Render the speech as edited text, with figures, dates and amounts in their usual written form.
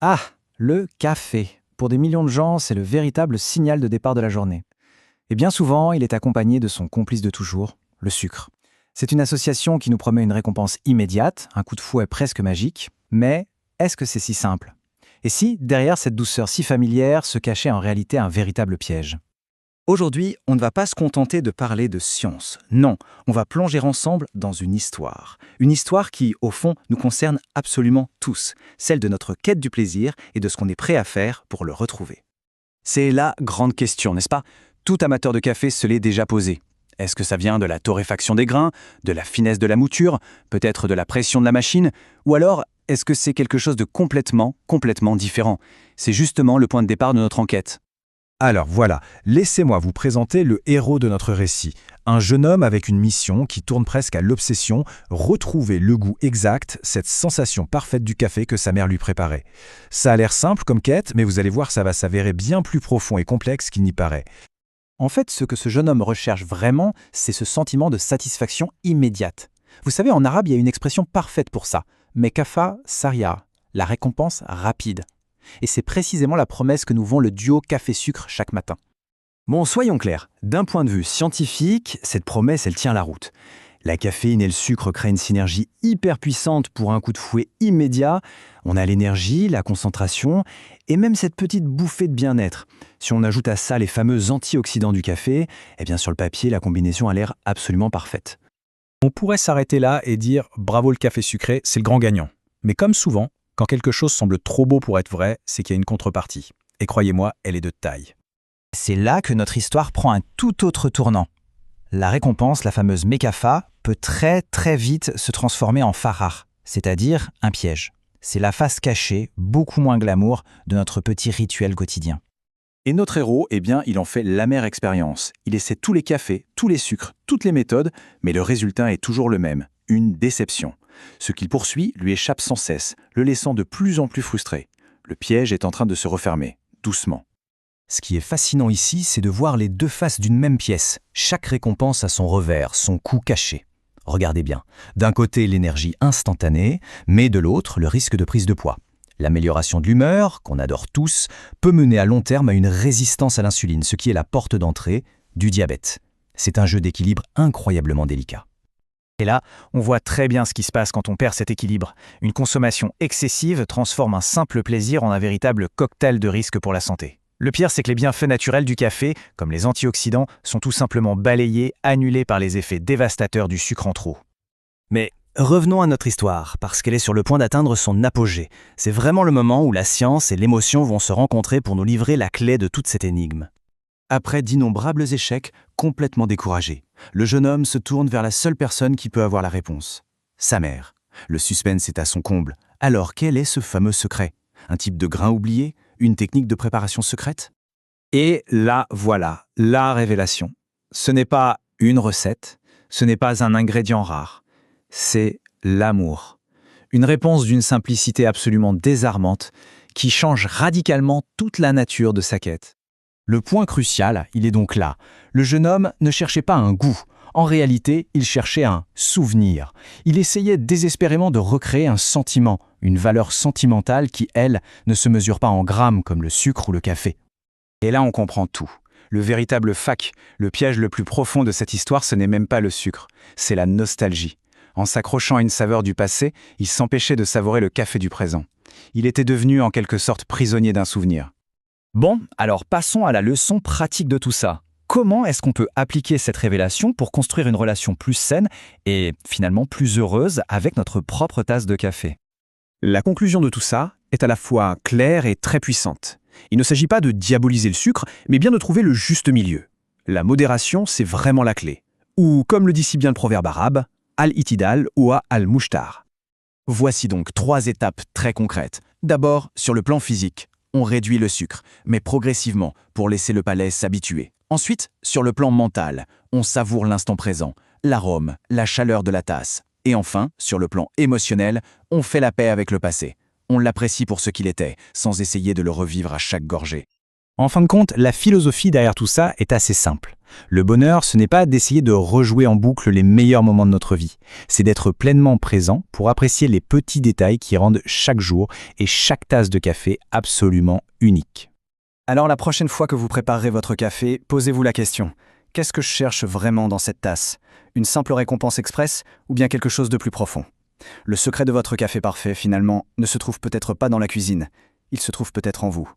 Ah, le café. Pour des millions de gens, c'est le véritable signal de départ de la journée. Et bien souvent, il est accompagné de son complice de toujours, le sucre. C'est une association qui nous promet une récompense immédiate, un coup de fouet presque magique, mais est-ce que c'est si simple? Et si, derrière cette douceur si familière, se cachait en réalité un véritable piège? Aujourd'hui, on ne va pas se contenter de parler de science. Non, on va plonger ensemble dans une histoire. Une histoire qui, au fond, nous concerne absolument tous. Celle de notre quête du plaisir et de ce qu'on est prêt à faire pour le retrouver. C'est la grande question, n'est-ce pas? Tout amateur de café se l'est déjà posé. Est-ce que ça vient de la torréfaction des grains, de la finesse de la mouture, peut-être de la pression de la machine? Ou alors, est-ce que c'est quelque chose de complètement différent? C'est justement le point de départ de notre enquête. Alors voilà, laissez-moi vous présenter le héros de notre récit. Un jeune homme avec une mission qui tourne presque à l'obsession, retrouver le goût exact, cette sensation parfaite du café que sa mère lui préparait. Ça a l'air simple comme quête, mais vous allez voir, ça va s'avérer bien plus profond et complexe qu'il n'y paraît. En fait, ce que ce jeune homme recherche vraiment, c'est ce sentiment de satisfaction immédiate. Vous savez, en arabe, il y a une expression parfaite pour ça. Mekafa saria, la récompense rapide. Et c'est précisément la promesse que nous vend le duo café-sucre chaque matin. Bon, soyons clairs, d'un point de vue scientifique, cette promesse, elle tient la route. La caféine et le sucre créent une synergie hyper puissante pour un coup de fouet immédiat. On a l'énergie, la concentration et même cette petite bouffée de bien-être. Si on ajoute à ça les fameux antioxydants du café, eh bien sur le papier, la combinaison a l'air absolument parfaite. On pourrait s'arrêter là et dire « bravo le café sucré, c'est le grand gagnant ». Mais comme souvent, quand quelque chose semble trop beau pour être vrai, c'est qu'il y a une contrepartie. Et croyez-moi, elle est de taille. C'est là que notre histoire prend un tout autre tournant. La récompense, la fameuse Mekafa, peut très vite se transformer en farar, c'est-à-dire un piège. C'est la face cachée, beaucoup moins glamour, de notre petit rituel quotidien. Et notre héros, eh bien, il en fait l'amère expérience. Il essaie tous les cafés, tous les sucres, toutes les méthodes, mais le résultat est toujours le même, une déception. Ce qu'il poursuit lui échappe sans cesse, le laissant de plus en plus frustré. Le piège est en train de se refermer, doucement. Ce qui est fascinant ici, c'est de voir les deux faces d'une même pièce. Chaque récompense a son revers, son coût caché. Regardez bien. D'un côté, l'énergie instantanée, mais de l'autre, le risque de prise de poids. L'amélioration de l'humeur, qu'on adore tous, peut mener à long terme à une résistance à l'insuline, ce qui est la porte d'entrée du diabète. C'est un jeu d'équilibre incroyablement délicat. Et là, on voit très bien ce qui se passe quand on perd cet équilibre. Une consommation excessive transforme un simple plaisir en un véritable cocktail de risques pour la santé. Le pire, c'est que les bienfaits naturels du café, comme les antioxydants, sont tout simplement balayés, annulés par les effets dévastateurs du sucre en trop. Mais revenons à notre histoire, parce qu'elle est sur le point d'atteindre son apogée. C'est vraiment le moment où la science et l'émotion vont se rencontrer pour nous livrer la clé de toute cette énigme. Après d'innombrables échecs, complètement découragé, le jeune homme se tourne vers la seule personne qui peut avoir la réponse. Sa mère. Le suspense est à son comble. Alors quel est ce fameux secret? Un type de grain oublié? Une technique de préparation secrète? Et là, voilà, la révélation. Ce n'est pas une recette, ce n'est pas un ingrédient rare. C'est l'amour. Une réponse d'une simplicité absolument désarmante qui change radicalement toute la nature de sa quête. Le point crucial, il est donc là. Le jeune homme ne cherchait pas un goût. En réalité, il cherchait un souvenir. Il essayait désespérément de recréer un sentiment, une valeur sentimentale qui, elle, ne se mesure pas en grammes comme le sucre ou le café. Et là, on comprend tout. Le véritable fac, le piège le plus profond de cette histoire, ce n'est même pas le sucre, c'est la nostalgie. En s'accrochant à une saveur du passé, il s'empêchait de savourer le café du présent. Il était devenu en quelque sorte prisonnier d'un souvenir. Bon, alors passons à la leçon pratique de tout ça. Comment est-ce qu'on peut appliquer cette révélation pour construire une relation plus saine et finalement plus heureuse avec notre propre tasse de café? La conclusion de tout ça est à la fois claire et très puissante. Il ne s'agit pas de diaboliser le sucre, mais bien de trouver le juste milieu. La modération, c'est vraiment la clé. Ou, comme le dit si bien le proverbe arabe, al-itidal ou al-mushtar. Voici donc 3 étapes très concrètes. D'abord, sur le plan physique, on réduit le sucre, mais progressivement pour laisser le palais s'habituer. Ensuite, sur le plan mental, on savoure l'instant présent, l'arôme, la chaleur de la tasse. Et enfin, sur le plan émotionnel, on fait la paix avec le passé. On l'apprécie pour ce qu'il était, sans essayer de le revivre à chaque gorgée. En fin de compte, la philosophie derrière tout ça est assez simple. Le bonheur, ce n'est pas d'essayer de rejouer en boucle les meilleurs moments de notre vie. C'est d'être pleinement présent pour apprécier les petits détails qui rendent chaque jour et chaque tasse de café absolument unique. Alors la prochaine fois que vous préparerez votre café, posez-vous la question. Qu'est-ce que je cherche vraiment dans cette tasse? Une simple récompense express ou bien quelque chose de plus profond? Le secret de votre café parfait, finalement, ne se trouve peut-être pas dans la cuisine. Il se trouve peut-être en vous.